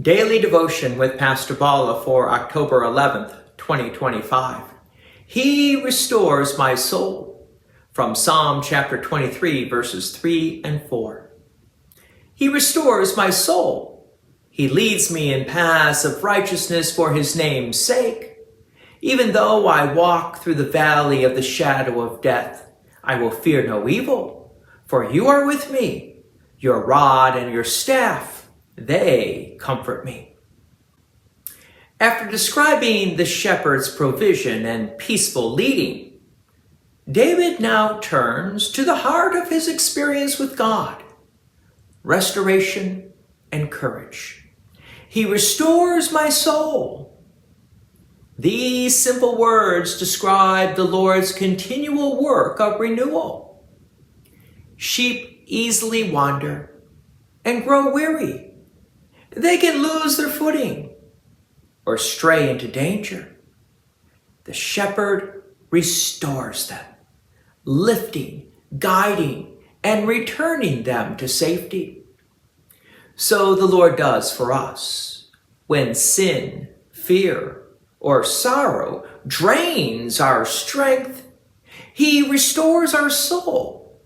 Daily Devotion with Pastor Balla for October 11th, 2025. He restores my soul. From Psalm chapter 23, verses 3 and 4. He restores my soul. He leads me in paths of righteousness for his name's sake. Even though I walk through the valley of the shadow of death, I will fear no evil, for you are with me. Your rod and your staff, they comfort me. After describing the shepherd's provision and peaceful leading, David now turns to the heart of his experience with God, restoration and courage. He restores my soul. These simple words describe the Lord's continual work of renewal. Sheep easily wander and grow weary. They can lose their footing or stray into danger. The shepherd restores them, lifting, guiding, and returning them to safety. So the Lord does for us when sin, fear, or sorrow drains our strength. He restores our soul.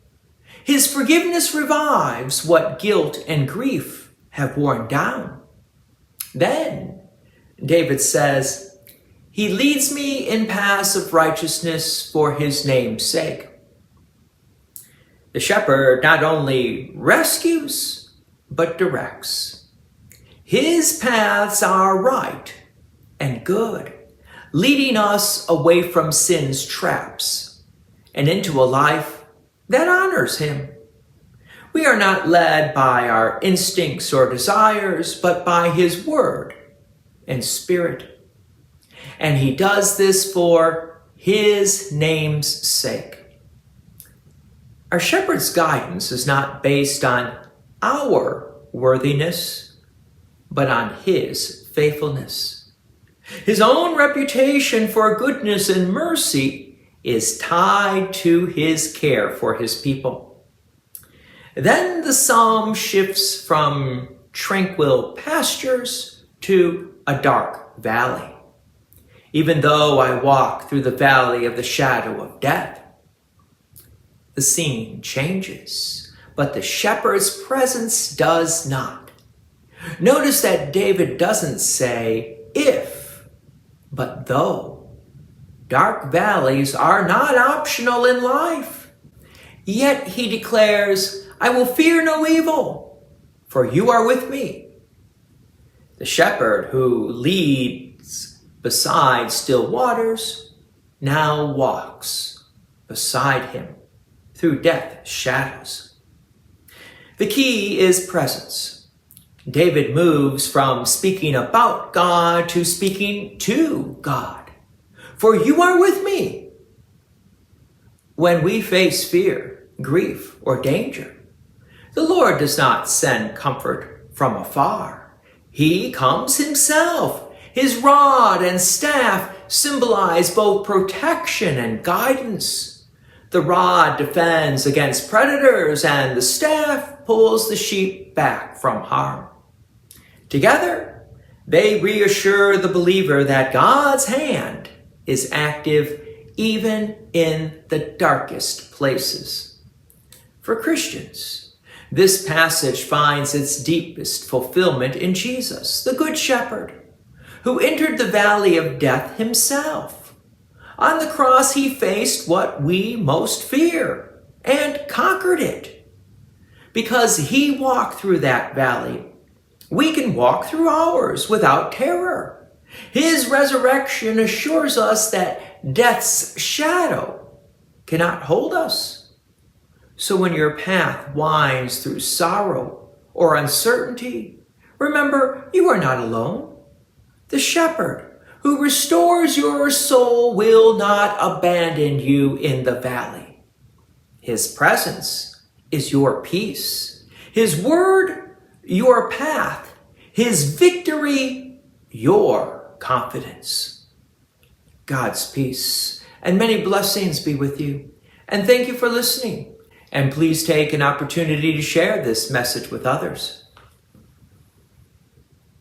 His forgiveness revives what guilt and grief have worn down. Then David says, he leads me in paths of righteousness for his name's sake. The shepherd not only rescues, but directs. His paths are right and good, leading us away from sin's traps and into a life that honors him. We are not led by our instincts or desires, but by his word and spirit. And he does this for his name's sake. Our shepherd's guidance is not based on our worthiness, but on his faithfulness. His own reputation for goodness and mercy is tied to his care for his people. Then the psalm shifts from tranquil pastures to a dark valley. Even though I walk through the valley of the shadow of death, the scene changes, but the shepherd's presence does not. Notice that David doesn't say if, but though. Dark valleys are not optional in life. Yet he declares, I will fear no evil, for you are with me. The shepherd who leads beside still waters now walks beside him through death's shadows. The key is presence. David moves from speaking about God to speaking to God. For you are with me. When we face fear, grief, or danger, the Lord does not send comfort from afar. He comes himself. His rod and staff symbolize both protection and guidance. The rod defends against predators, and the staff pulls the sheep back from harm. Together, they reassure the believer that God's hand is active even in the darkest places. For Christians, this passage finds its deepest fulfillment in Jesus, the Good Shepherd, who entered the valley of death himself. On the cross, he faced what we most fear and conquered it. Because he walked through that valley, we can walk through ours without terror. His resurrection assures us that death's shadow cannot hold us. So when your path winds through sorrow or uncertainty, remember you are not alone. The shepherd who restores your soul will not abandon you in the valley. His presence is your peace. His word, your path. His victory, your confidence. God's peace and many blessings be with you. And thank you for listening. And please take an opportunity to share this message with others.